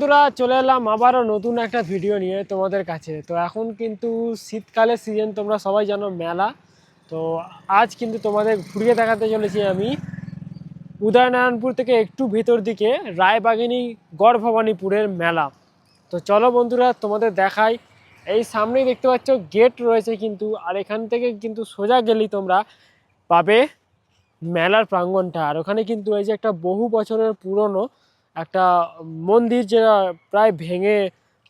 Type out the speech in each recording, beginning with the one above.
বন্ধুরা চলে এলাম আবারও নতুন একটা ভিডিও নিয়ে তোমাদের কাছে। তো এখন কিন্তু শীতকালের সিজন, তোমরা সবাই জানো মেলা। তো আজ কিন্তু তোমাদের ঘুরিয়ে দেখাতে চলেছি আমি উদয়নারায়ণপুর থেকে একটু ভিতর দিকে রায়বাগিনী গড় ভবানীপুরের মেলা। তো চলো বন্ধুরা তোমাদের দেখাই। এই সামনেই দেখতে পাচ্ছ গেট রয়েছে কিন্তু, আর এখান থেকে কিন্তু সোজা গেলেই তোমরা পাবে মেলার প্রাঙ্গণটা। আর ওখানে কিন্তু এই যে একটা বহু বছরের পুরনো একটা মন্দির যেটা প্রায় ভেঙে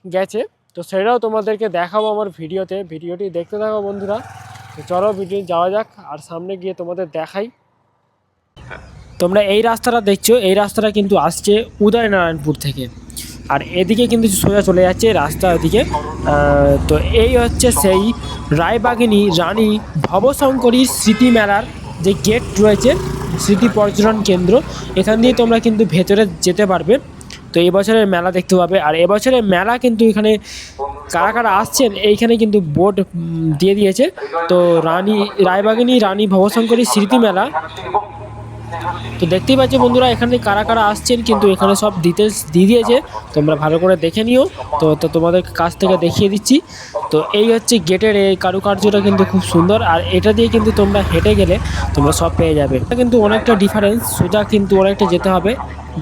গেছে, তো সেটাও তোমাদেরকে দেখাবো আমার ভিডিওতে। ভিডিওটি দেখতে থাকো বন্ধুরা। তো চলো ভিডিও যাওয়া যাক, আর সামনে গিয়ে তোমাদের দেখাই। তোমরা এই রাস্তাটা দেখছো, এই রাস্তাটা কিন্তু আসছে উদয়নারায়ণপুর থেকে, আর এদিকে কিন্তু সোজা চলে যাচ্ছে রাস্তা ওদিকে। তো এই হচ্ছে সেই রায়বাগিনী রানী ভবশঙ্করীর স্মৃতি মেলার যে গেট রয়েছে, স্মৃতি পর্যটন কেন্দ্র, এখান দিয়ে তোমরা কিন্তু ভেতরে যেতে পারবে। তো এবছরের মেলা দেখতে পাবে। আর এবছরের মেলা কিন্তু এখানে কারা কারা আসছেন এইখানে কিন্তু বোর্ড দিয়ে দিয়েছে। তো রায়বাগিনী রানী ভবশঙ্করীর স্মৃতি মেলা, তো দেখতেই পাচ্ছ বন্ধুরা এখানে কারা কারা আসছেন, কিন্তু এখানে সব ডিটেলস দিয়ে দিয়েছে, তোমরা ভালো করে দেখে নিও। তো তোমাদের কাছ থেকে দেখিয়ে দিচ্ছি। তো এই হচ্ছে গেটের এই কারুকার্যটা কিন্তু খুব সুন্দর, আর এটা দিয়ে কিন্তু তোমরা হেঁটে গেলে তোমরা সব পেয়ে যাবে। এটা কিন্তু অনেকটা ডিফারেন্স, সোজা কিন্তু অনেকটা যেতে হবে,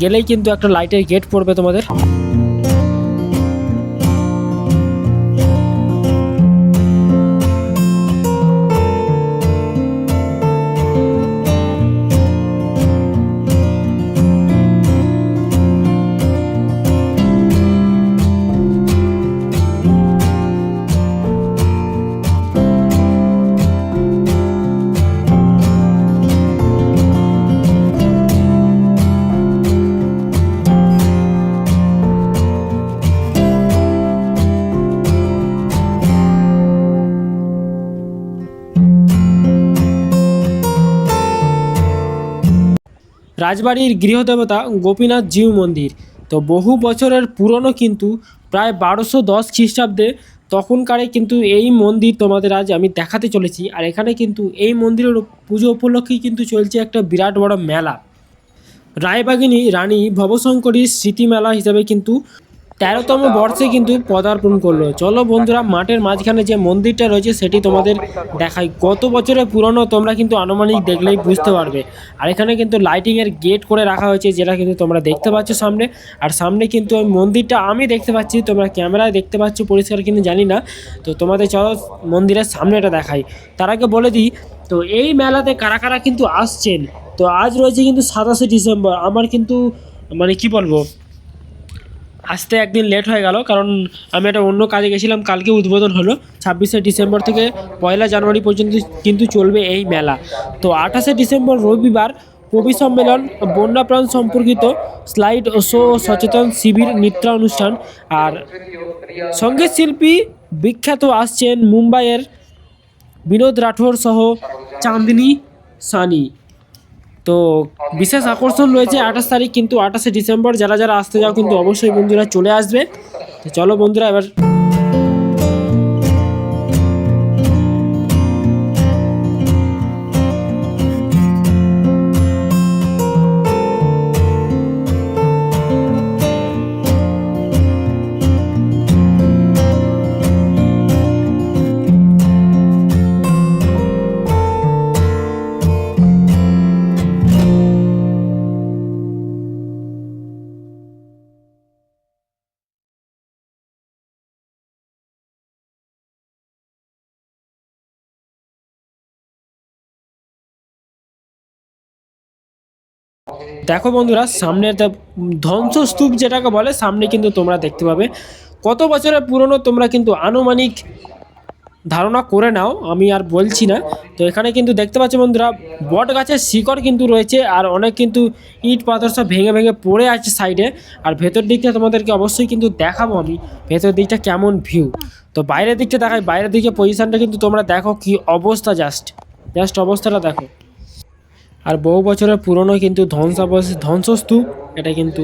গেলেই কিন্তু একটা লাইটের গেট পড়বে তোমাদের। রাজবাড়ির গৃহদেবতা গোপীনাথ জিউ মন্দির, তো বহু বছরের পুরনো, কিন্তু প্রায় 1210 খ্রিস্টাব্দে তখনকারে কিন্তু এই মন্দির তোমাদের আজ আমি দেখাতে চলেছি। আর এখানে কিন্তু এই মন্দিরের পুজো উপলক্ষেই কিন্তু চলছে একটা বিরাট বড় মেলা, রায়বাগিনী রানী ভবশঙ্করীর স্মৃতি মেলা হিসাবে কিন্তু 13তম বর্ষে কিন্তু পদার্পণ করলো। চলো বন্ধুরা মাঠের মাঝখানে যে মন্দিরটা রয়েছে সেটি তোমাদের দেখাই। কত বছরের পুরনো তোমরা কিন্তু আনুমানিক দেখলেই বুঝতে পারবে। আর এখানে কিন্তু লাইটিংয়ের গেট করে রাখা হয়েছে, যেটা কিন্তু তোমরা দেখতে পাচ্ছ সামনে। আর সামনে কিন্তু ওই মন্দিরটা আমি দেখতে পাচ্ছি, তোমরা ক্যামেরায় দেখতে পাচ্ছ পরিষ্কার কিন্তু জানি না। তো তোমাদের চলো মন্দিরের সামনেটা দেখাই। তার আগে বলে দিই, তো এই মেলাতে কারা কারা কিন্তু আসছেন। তো আজ রয়েছে কিন্তু 27শে ডিসেম্বর। আমার কিন্তু মানে কি বলবো, আসতে একদিন লেট হয়ে গেল, কারণ আমি একটা অন্য কাজে গেছিলাম। কালকে উদ্বোধন হলো। 26শে ডিসেম্বর থেকে 1 জানুয়ারি পর্যন্ত কিন্তু চলবে এই মেলা। তো 28শে ডিসেম্বর রবিবার কবি সম্মেলন, বন্যপ্রাণ সম্পর্কিত স্লাইড শো ও সচেতন শিবির, নৃত্য অনুষ্ঠান। আর সঙ্গীত শিল্পী বিখ্যাত আসছেন মুম্বাইয়ের বিনোদ রাঠোর সহ চাঁদনি সানি। তো বিশেষ আকর্ষণ রয়েছে 28 তারিখ, কিন্তু 28শে ডিসেম্বর যারা যারা আসতে যাও কিন্তু অবশ্যই বন্ধুরা চলে আসবে। তো চলো বন্ধুরা এবার দেখো বন্ধুরা সামনে একটা ধ্বংসস্তূপ যেটাকে বলে, সামনে কিন্তু তোমরা দেখতে পাবে। কত বছরের পুরনো তোমরা কিন্তু আনুমানিক ধারণা করে নাও, আমি আর বলছি না। তো এখানে কিন্তু দেখতে পাচ্ছ বন্ধুরা বট গাছের শিকড় কিন্তু রয়েছে, আর অনেক কিন্তু ইট পাথর সব ভেঙে ভেঙে পড়ে আছে সাইডে। আর ভেতর দিকটা তোমাদেরকে অবশ্যই কিন্তু দেখাবো আমি, ভেতর দিকটা কেমন ভিউ। তো বাইরের দিকটা দেখাই, বাইরের দিকে পজিশনটা কিন্তু তোমরা দেখো কি অবস্থা, জাস্ট অবস্থাটা দেখো। আর বহু বছরের পুরনো কিন্তু ধ্বংসস্তূপ, এটা কিন্তু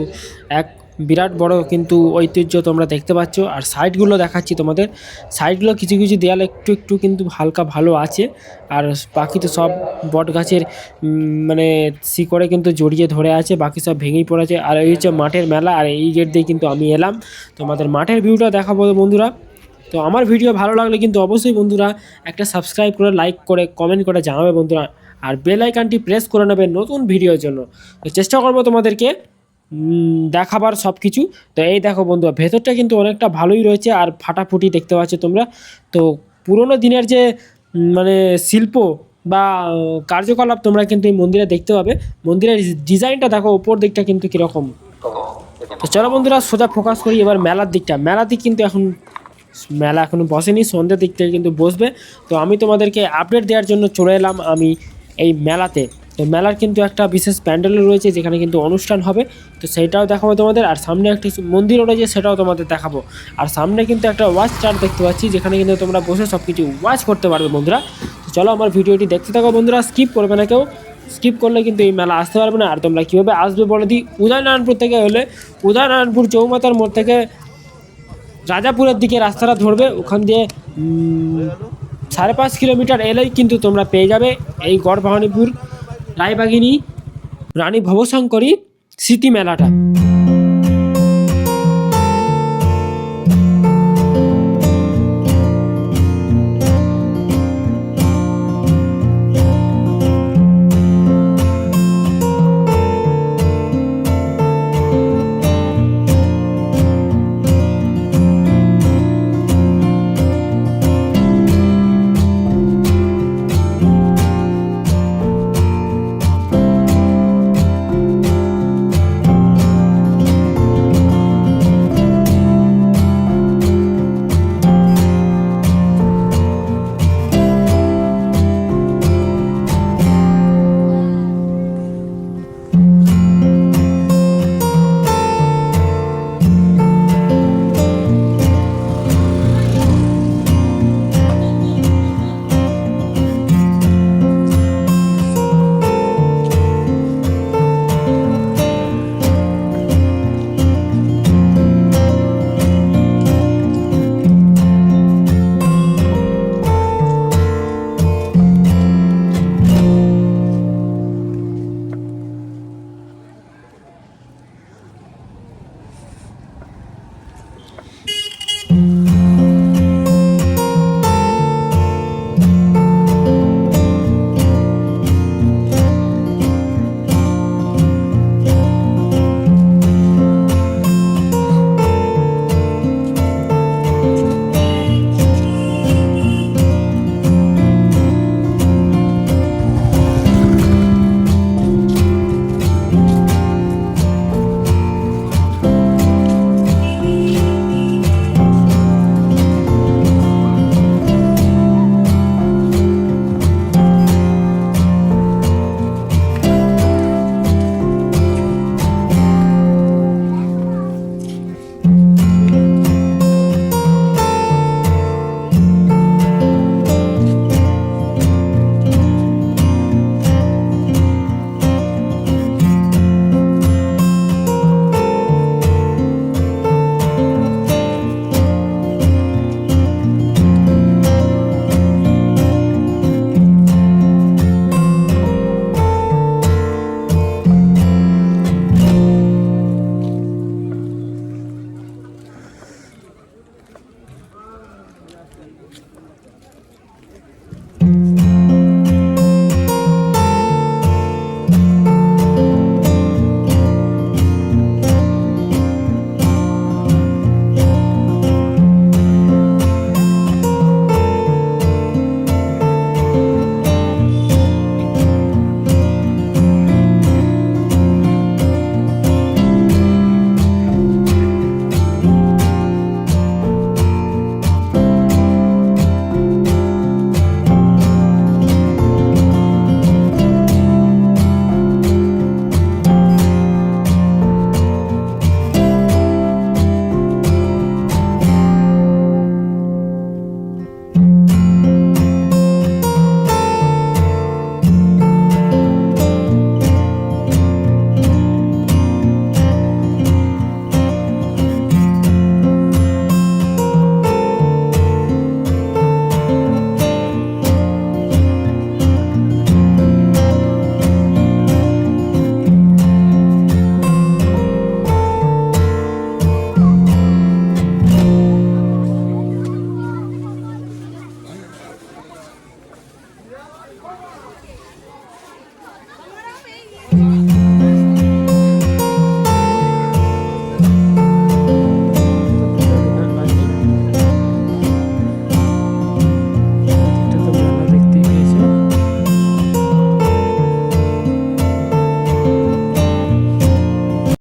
এক বিরাট বড় কিন্তু ঐতিহ্য তোমরা দেখতে পাচ্ছ। আর সাইডগুলো দেখাচ্ছি তোমাদের, সাইডগুলো কিছু কিছু দেয়াল একটু একটু কিন্তু হালকা ভালো আছে, আর বাকি তো সব বট গাছের মানে শিকড়ে কিন্তু জড়িয়ে ধরে আছে, বাকি সব ভেঙেই পড়েছে। আর এই হচ্ছে মাঠের মেলা, আর এই গেট দিয়ে কিন্তু আমি এলাম, তোমাদের মাঠের ভিউটা দেখাবো বন্ধুরা। তো আমার ভিডিও ভালো লাগলে কিন্তু অবশ্যই বন্ধুরা একটা সাবস্ক্রাইব করে, লাইক করে, কমেন্ট করে জানাবে বন্ধুরা, আর বেল আইকনটি প্রেস করে নেবে নতুন ভিডিওর জন্য। তো চেষ্টা করবো তোমাদেরকে দেখাবার সব কিছু। তো এই দেখো বন্ধুরা, ভেতরটা কিন্তু অনেকটা ভালোই রয়েছে, আর ফাটাফুটি দেখতে পাচ্ছ তোমরা। তো পুরোনো দিনের যে মানে শিল্প বা কার্যকলাপ তোমরা কিন্তু এই মন্দিরে দেখতে পাবে। মন্দিরের ডিজাইনটা দেখো, উপর দিকটা কিন্তু কীরকম। তো চলো বন্ধুরা সোজা ফোকাস করি এবার মেলার দিকটা। মেলার দিক কিন্তু মেলা এখনও বসেনি, সন্ধ্যের দিক থেকে কিন্তু বসবে। তো আমি তোমাদেরকে আপডেট দেওয়ার জন্য চলে এলাম আমি এই মেলাতে। তো মেলার কিন্তু একটা বিশেষ প্যান্ডেলও রয়েছে যেখানে কিন্তু অনুষ্ঠান হবে, তো সেইটাও দেখাবো তোমাদের। আর সামনে একটি মন্দিরও রয়েছে, সেটাও তোমাদের দেখাবো। আর সামনে কিন্তু একটা ওয়াচ টাওয়ার দেখতে পাচ্ছি, যেখানে কিন্তু তোমরা বসে সব কিছু ওয়াচ করতে পারবে বন্ধুরা। তো চলো আমার ভিডিওটি দেখতে থাকো বন্ধুরা, স্কিপ করবে না কেউ, স্কিপ করলে কিন্তু এই মেলা আসতে পারবে না। আর তোমরা কীভাবে আসবে বলে দিই, উদয়নারায়ণপুর থেকে হলে উদয়নারায়ণপুর চৌমাথার মোড় থেকে রাজাপুরের দিকে রাস্তাটা ধরবে, ওখান দিয়ে 5.5 কিলোমিটার এলেই কিন্তু তোমরা পেয়ে যাবে এই গড় ভবানীপুর রায়বাগিনী রানী ভবশঙ্করী স্মৃতি মেলাটা।